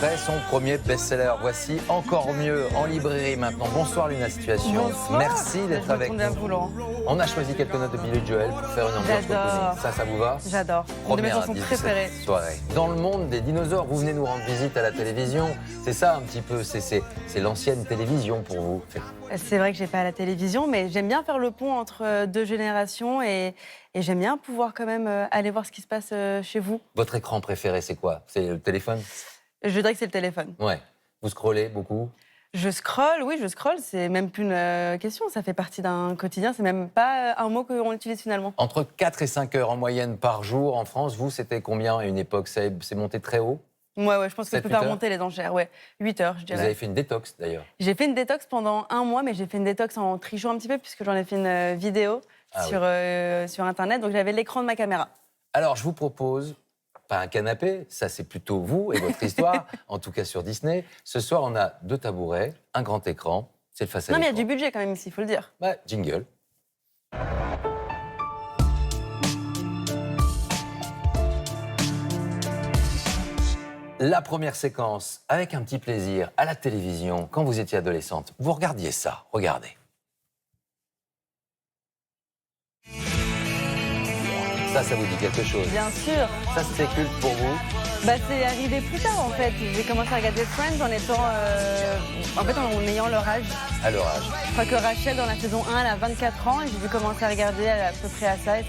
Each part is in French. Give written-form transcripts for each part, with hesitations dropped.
après son premier best-seller. Voici Encore mieux en librairie maintenant. Bonsoir Luna Situation. Bonsoir. Merci d'être avec À vous, nous. Laurent. On a choisi quelques notes de Billy Joel pour faire une ambiance J'adore. cocooning. Ça vous va? J'adore. Une de mes Première chansons indice de cette préférées. soirée. Dans le monde des dinosaures, vous venez nous rendre visite à la télévision. C'est ça un petit peu, c'est l'ancienne télévision pour vous. C'est vrai que j'ai pas à la télévision, mais j'aime bien faire le pont entre deux générations et j'aime bien pouvoir quand même aller voir ce qui se passe chez vous. Votre écran préféré, c'est quoi? C'est le téléphone? Je dirais que c'est le téléphone. Ouais. Vous scrollez beaucoup? Je scrolle, oui, je scrolle. C'est même plus une question. Ça fait partie d'un quotidien. C'est même pas un mot qu'on utilise finalement. Entre 4 et 5 heures en moyenne par jour en France, vous, c'était combien à une époque? C'est monté très haut? Ouais, je pense que je 7, peux 8 faire heures monter les enchères. Ouais, 8 heures, je Vous dirais. avez fait une détox d'ailleurs. J'ai fait une détox pendant 1 mois, mais j'ai fait une détox en trichant un petit peu puisque j'en ai fait une vidéo sur Internet. Donc j'avais l'écran de ma caméra. Alors, je vous propose, pas un canapé, ça c'est plutôt vous et votre histoire, en tout cas sur Disney. Ce soir, on a 2 tabourets, un grand écran, c'est le face à Non, mais il y a l'écran. du budget quand même ici, il faut le dire. Bah, jingle. La première séquence, avec un petit plaisir, à la télévision, quand vous étiez adolescente. Vous regardiez ça, regardez. Ça vous dit quelque chose? Bien sûr. Ça, c'était culte pour vous? Bah, c'est arrivé plus tard en fait. J'ai commencé à regarder Friends en ayant leur âge. À leur âge. Je crois que Rachel, dans la saison 1, elle a 24 ans et j'ai dû commencer à regarder à peu près à ça. Et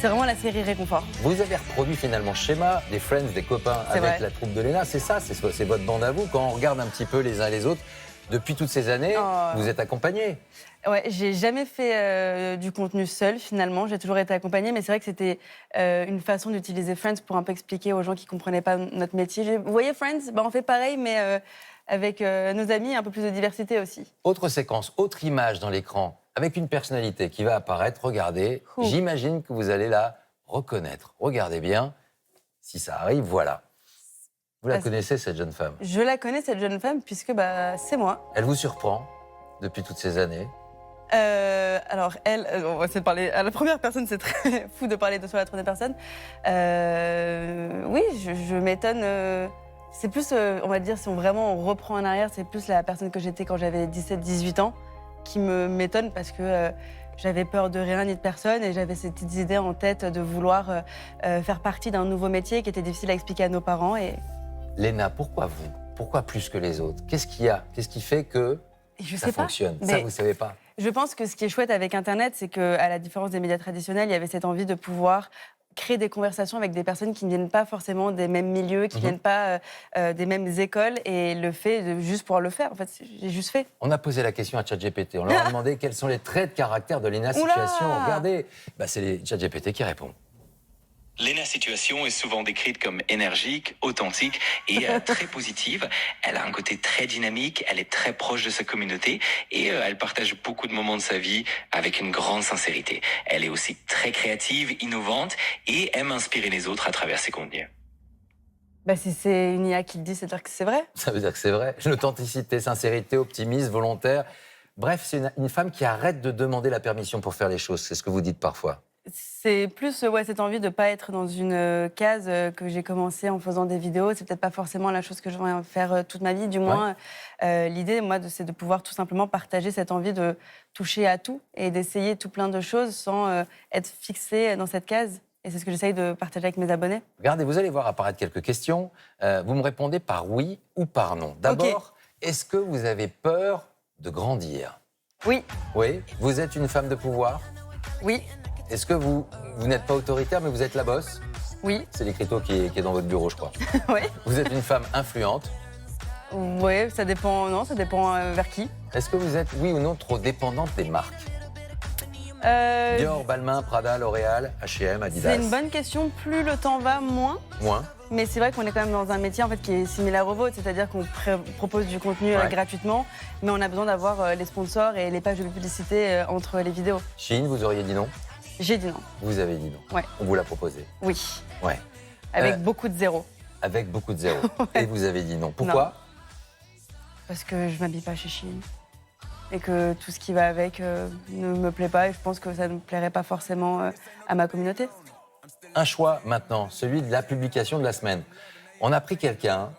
c'est vraiment la série réconfort. Vous avez reproduit finalement le schéma des Friends, des copains C'est avec vrai. la troupe de Léna. C'est ça, c'est votre bande à vous. Quand on regarde un petit peu les uns les autres, depuis toutes ces années, vous êtes accompagnés. Ouais, j'ai jamais fait du contenu seul finalement. J'ai toujours été accompagnée, mais c'est vrai que c'était une façon d'utiliser Friends pour un peu expliquer aux gens qui comprenaient pas notre métier. Vous voyez Friends, bah, on fait pareil, mais avec nos amis, un peu plus de diversité aussi. Autre séquence, autre image dans l'écran, avec une personnalité qui va apparaître. Regardez, j'imagine que vous allez la reconnaître. Regardez bien, si ça arrive, voilà. Vous la connaissez, cette jeune femme? Je la connais, cette jeune femme, puisque bah, c'est moi. Elle vous surprend depuis toutes ces années? Alors, on va essayer de parler à la première personne, c'est très fou de parler de soi à la troisième personne. Oui, je m'étonne. C'est plus, on va dire, si on reprend en arrière, c'est plus la personne que j'étais quand j'avais 17-18 ans qui m'étonne parce que j'avais peur de rien ni de personne et j'avais cette petite idée en tête de vouloir faire partie d'un nouveau métier qui était difficile à expliquer à nos parents. Léna, pourquoi vous? Pourquoi plus que les autres? Qu'est-ce qu'il y a? Qu'est-ce qui fait que ça fonctionne? Ça, vous ne savez pas? Je pense que ce qui est chouette avec Internet, c'est qu'à la différence des médias traditionnels, il y avait cette envie de pouvoir créer des conversations avec des personnes qui ne viennent pas forcément des mêmes milieux, qui ne viennent pas des mêmes écoles. Et le fait de juste pouvoir le faire, en fait, j'ai juste fait. On a posé la question à ChatGPT. On leur a demandé quels sont les traits de caractère de Léna Situation. Regardez, c'est les ChatGPT qui répond. Léna Situation est souvent décrite comme énergique, authentique et très positive. Elle a un côté très dynamique, elle est très proche de sa communauté et elle partage beaucoup de moments de sa vie avec une grande sincérité. Elle est aussi très créative, innovante et aime inspirer les autres à travers ses contenus. Si c'est une IA qui le dit, c'est-à-dire que c'est vrai. Ça veut dire que c'est vrai. L'authenticité, sincérité, optimisme, volontaire. Bref, c'est une femme qui arrête de demander la permission pour faire les choses. C'est ce que vous dites parfois. C'est plus cette envie de ne pas être dans une case que j'ai commencé en faisant des vidéos. C'est peut-être pas forcément la chose que je vais faire toute ma vie. Du moins, l'idée, moi, c'est de pouvoir tout simplement partager cette envie de toucher à tout et d'essayer tout plein de choses sans être fixé dans cette case. Et c'est ce que j'essaye de partager avec mes abonnés. Regardez, vous allez voir apparaître quelques questions. Vous me répondez par oui ou par non. D'abord, Est-ce que vous avez peur de grandir? Oui. Oui. Vous êtes une femme de pouvoir? Oui. Est-ce que vous n'êtes pas autoritaire, mais vous êtes la boss? Oui. C'est l'écriteau qui est dans votre bureau, je crois. Oui. Vous êtes une femme influente? Oui, ça dépend. Non, ça dépend vers qui. Est-ce que vous êtes, oui ou non, trop dépendante des marques? Dior, Balmain, Prada, L'Oréal, H&M, Adidas. C'est une bonne question. Plus le temps va, moins. Moins. Mais c'est vrai qu'on est quand même dans un métier en fait, qui est similaire au vôtre, c'est-à-dire qu'on propose du contenu gratuitement, mais on a besoin d'avoir les sponsors et les pages de publicité entre les vidéos. Shein, vous auriez dit non? J'ai dit non. Vous avez dit non? Ouais. On vous l'a proposé? Oui. Ouais. Avec beaucoup de zéros. Avec beaucoup de zéros. Et vous avez dit non. Pourquoi? Non. Parce que je m'habille pas chez Shein. Et que tout ce qui va avec ne me plaît pas et je pense que ça ne plairait pas forcément à ma communauté. Un choix maintenant, celui de la publication de la semaine. On a pris quelqu'un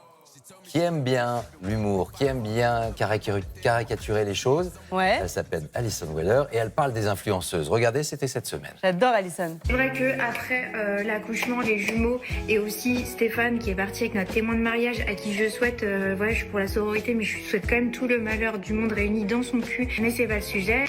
qui aime bien l'humour, qui aime bien caricaturer les choses. Ouais. Elle s'appelle Alison Weller et elle parle des influenceuses. Regardez, c'était cette semaine. J'adore Alison. C'est vrai qu'après l'accouchement, les jumeaux et aussi Stéphane qui est parti avec notre témoin de mariage à qui je souhaite, voilà, je suis pour la sororité, mais je souhaite quand même tout le malheur du monde réuni dans son cul. Mais c'est pas le sujet.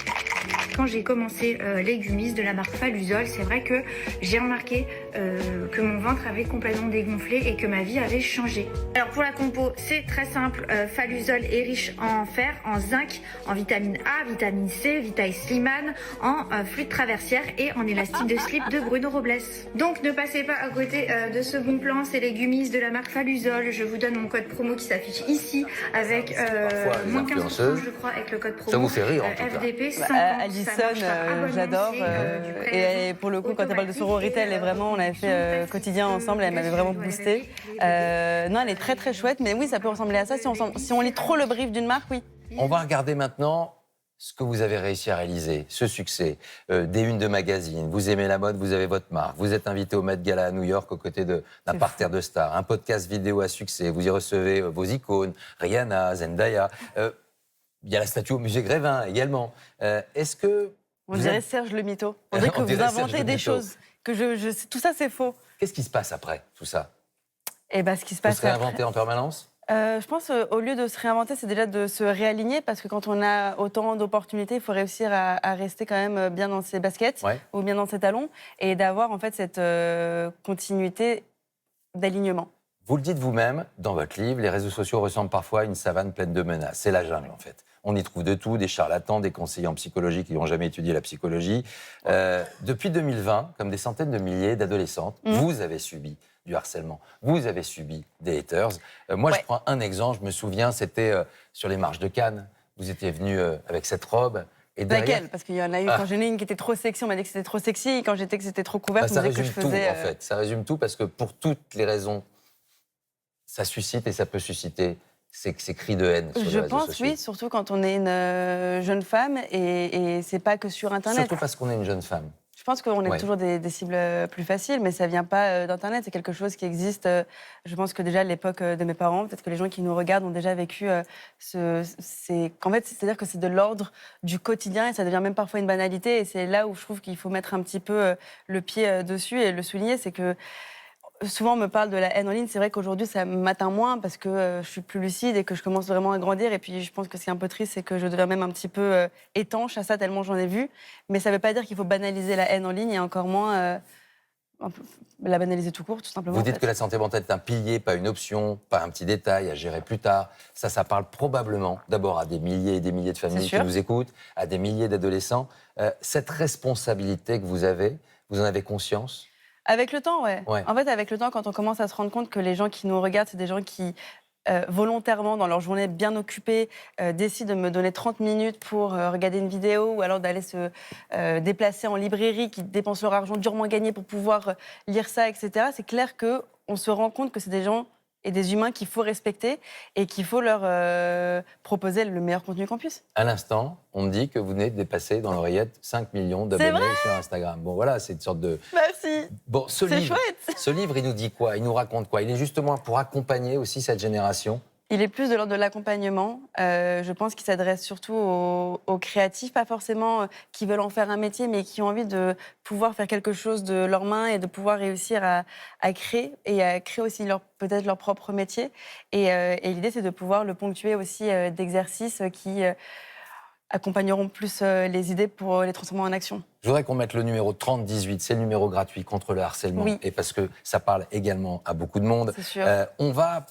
Quand j'ai commencé Légumis de la marque Falusol, c'est vrai que j'ai remarqué que mon ventre avait complètement dégonflé et que ma vie avait changé. Alors pour la compo, c'est très simple. Falusol est riche en fer, en zinc, en vitamine A, vitamine C, Vitae Slimane, en fluide traversière et en élastique de slip de Bruno Robles. Donc ne passez pas à côté de ce bon plan, c'est Légumis de la marque Falusol. Je vous donne mon code promo qui s'affiche ici avec moins 15%, je crois, avec le code promo. Ça vous fait rire en tout cas. FDP 50. Alison, j'adore. Et pour le coup, quand elle parle de sororité, elle est vraiment, on avait fait quotidien ensemble, elle m'avait vraiment boosté. Non, elle est très très chouette, mais oui, ça peut ressembler à ça si on lit trop le brief d'une marque, oui. On va regarder maintenant ce que vous avez réussi à réaliser, ce succès, des unes de magazines, vous aimez la mode, vous avez votre marque, vous êtes invité au Met Gala à New York aux côtés d'un parterre de stars, un podcast vidéo à succès, vous y recevez vos icônes, Rihanna, Zendaya, il y a la statue au musée Grévin également. Est-ce que... On dirait Serge le mytho. On dirait que vous inventez des choses, que tout ça c'est faux. Qu'est-ce qui se passe après tout ça? Et ce qui se Vous passe se réinventez en permanence? Je pense au lieu de se réinventer, c'est déjà de se réaligner parce que quand on a autant d'opportunités, il faut réussir à rester quand même bien dans ses baskets ou bien dans ses talons et d'avoir en fait cette continuité d'alignement. Vous le dites vous-même dans votre livre, les réseaux sociaux ressemblent parfois à une savane pleine de menaces. C'est la jungle en fait. On y trouve de tout, des charlatans, des conseillers en psychologie qui n'ont jamais étudié la psychologie. Depuis 2020, comme des centaines de milliers d'adolescentes, vous avez subi du harcèlement. Vous avez subi des haters. Moi, je prends un exemple. Je me souviens, c'était sur les marches de Cannes. Vous étiez venu avec cette robe. Et derrière... Laquelle? Parce qu'il y en a eu, quand j'en ai une qui était trop sexy, on m'a dit que c'était trop sexy. Quand j'étais que c'était trop couvert, on me disait que je faisais... Ça résume tout, en fait. Ça résume tout parce que pour toutes les raisons, ça suscite et ça peut susciter ces cris de haine sur les réseaux sociaux. Je pense, oui, surtout quand on est une jeune femme et c'est pas que sur Internet. Surtout parce qu'on est une jeune femme. Je pense qu'on est toujours des cibles plus faciles, mais ça vient pas d'Internet. C'est quelque chose qui existe. Je pense que déjà à l'époque de mes parents, peut-être que les gens qui nous regardent ont déjà vécu qu'en fait, c'est-à-dire que c'est de l'ordre du quotidien et ça devient même parfois une banalité. Et c'est là où je trouve qu'il faut mettre un petit peu le pied dessus et le souligner, c'est que souvent, on me parle de la haine en ligne. C'est vrai qu'aujourd'hui, ça m'atteint moins parce que je suis plus lucide et que je commence vraiment à grandir. Et puis, je pense que ce qui est un peu triste, c'est que je deviens même un petit peu étanche à ça, tellement j'en ai vu. Mais ça ne veut pas dire qu'il faut banaliser la haine en ligne et encore moins la banaliser tout court, tout simplement. Vous dites que la santé mentale est un pilier, pas une option, pas un petit détail à gérer plus tard. Ça parle probablement d'abord à des milliers et des milliers de familles qui nous écoutent, à des milliers d'adolescents. Cette responsabilité que vous en avez conscience ? Avec le temps, ouais. En fait, avec le temps, quand on commence à se rendre compte que les gens qui nous regardent, c'est des gens qui, volontairement, dans leur journée bien occupée, décident de me donner 30 minutes pour regarder une vidéo ou alors d'aller se déplacer en librairie, qui dépensent leur argent durement gagné pour pouvoir lire ça, etc. C'est clair qu'on se rend compte que c'est des gens et des humains qu'il faut respecter et qu'il faut leur proposer le meilleur contenu qu'on puisse. À l'instant, on me dit que vous venez de dépasser dans l'oreillette 5 millions d'abonnés sur Instagram. Bon, voilà, c'est une sorte de... Merci. Bon, c'est chouette. Ce livre, il nous dit quoi? Il nous raconte quoi? Il est justement pour accompagner aussi cette génération. Il est plus de l'ordre de l'accompagnement. Je pense qu'il s'adresse surtout aux créatifs, pas forcément qui veulent en faire un métier, mais qui ont envie de pouvoir faire quelque chose de leurs mains et de pouvoir réussir à créer et à créer aussi peut-être leur propre métier. Et l'idée, c'est de pouvoir le ponctuer aussi d'exercices qui accompagneront plus les idées pour les transformer en action. Je voudrais qu'on mette le numéro 3018, c'est le numéro gratuit contre le harcèlement. Oui. Et parce que ça parle également à beaucoup de monde. C'est sûr. On va...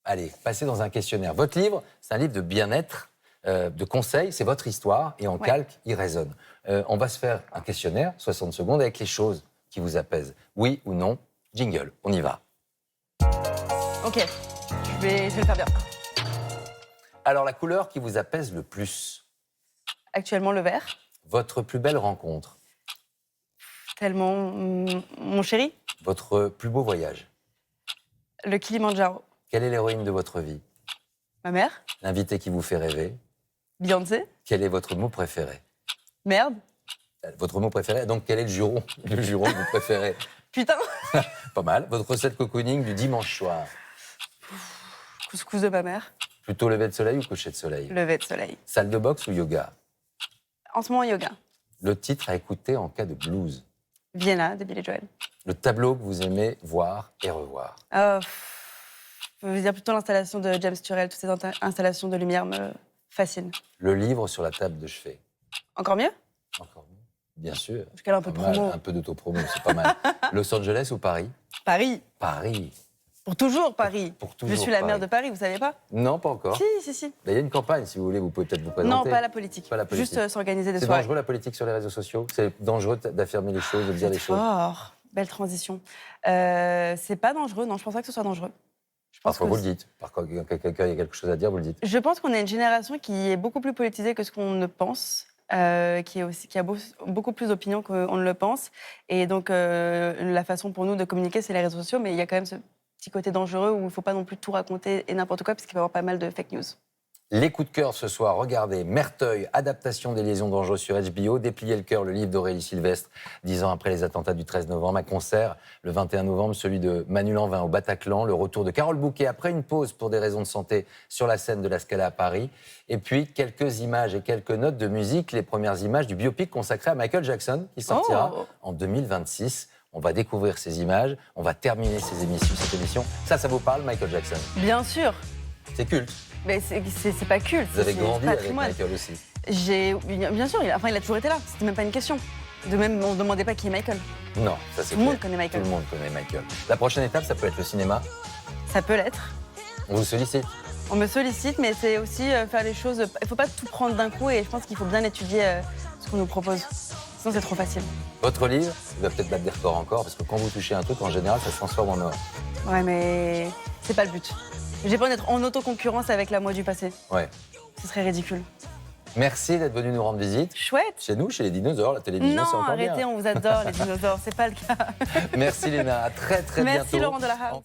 Allez, passez dans un questionnaire. Votre livre, c'est un livre de bien-être, de conseils, c'est votre histoire, et en calque, il résonne. On va se faire un questionnaire, 60 secondes, avec les choses qui vous apaisent. Oui ou non? Jingle, on y va. Ok, je vais le faire bien. Alors, la couleur qui vous apaise le plus? Actuellement, le vert. Votre plus belle rencontre? Tellement mon chéri. Votre plus beau voyage? Le Kilimandjaro. Quelle est l'héroïne de votre vie? Ma mère. L'invité qui vous fait rêver? Beyoncé. Quel est votre mot préféré? Merde. Votre mot préféré, donc quel est le juron que vous préférez? Putain. Pas mal. Votre recette cocooning du dimanche soir? Couscous de ma mère, Plutôt lever de soleil ou coucher de soleil? lever de soleil. Salle de boxe ou yoga? En ce moment, yoga. Le titre à écouter en cas de blues? Vienna de Billy Joel. Le tableau que vous aimez voir et revoir? Je veux dire plutôt l'installation de James Turrell, toutes ces installations de lumière me fascinent. Le livre sur la table de chevet? Encore mieux? Encore mieux. Bien sûr. Je cale un peu Pas mal, promo. un peu d'autopromo, c'est pas mal. Los Angeles ou Paris? Paris. Paris. Pour toujours Paris. Pour toujours Je suis la Paris. maire de Paris, vous savez pas? Non, pas encore. Si. Il y a une campagne, si vous voulez, vous pouvez peut-être vous présenter. Non, pas la politique. Pas la politique. Juste s'organiser des C'est soirées. dangereux la politique sur les réseaux sociaux? C'est dangereux d'affirmer les choses, de dire les choses? Fort. Belle transition. C'est pas dangereux, non, je pense pas que ce soit dangereux. Je pense Parfois que vous le dites. Parfois, quand quelqu'un a quelque chose à dire, vous le dites. Je pense qu'on est une génération qui est beaucoup plus politisée que ce qu'on ne pense, qui a beaucoup plus d'opinions qu'on ne le pense. Et donc, la façon pour nous de communiquer, c'est les réseaux sociaux, mais il y a quand même ce petit côté dangereux où il ne faut pas non plus tout raconter et n'importe quoi, parce qu'il peut y avoir pas mal de fake news. Les coups de cœur ce soir, regardez, Merteuil, adaptation des Liaisons dangereuses sur HBO, Déplier le cœur, le livre d'Aurélie Sylvestre, 10 ans après les attentats du 13 novembre, un concert le 21 novembre, celui de Manu Lanvin au Bataclan, le retour de Carole Bouquet après une pause pour des raisons de santé sur la scène de la Scala à Paris, et puis quelques images et quelques notes de musique, les premières images du biopic consacré à Michael Jackson qui sortira en 2026. On va découvrir ces images, on va terminer cette émission. Ça vous parle, Michael Jackson? Bien sûr, C'est culte. mais c'est pas culte. Vous avez c'est grandi avec patrimoine. Michael aussi. Bien sûr, il a toujours été là, c'était même pas une question. De même, on ne demandait pas qui est Michael. Non, ça c'est Tout le monde clair. connaît Michael. Tout le monde connaît Michael. La prochaine étape, ça peut être le cinéma. Ça peut l'être. On vous sollicite. On me sollicite, mais c'est aussi faire les choses. Il ne faut pas tout prendre d'un coup et je pense qu'il faut bien étudier ce qu'on nous propose. Sinon, c'est trop facile. Votre livre, il va peut-être battre des records encore, parce que quand vous touchez un truc, en général, ça se transforme en or. Ouais, mais c'est pas le but. J'ai pas envie d'être en autoconcurrence avec la moi du passé. Ouais. Ce serait ridicule. Merci d'être venu nous rendre visite. Chouette. Chez nous, chez les dinosaures, la télévision, c'est Non, encore arrêtez, bien. on vous adore, les dinosaures. C'est pas le cas. Merci Léna, à très très bientôt. Merci Laurent Delahare.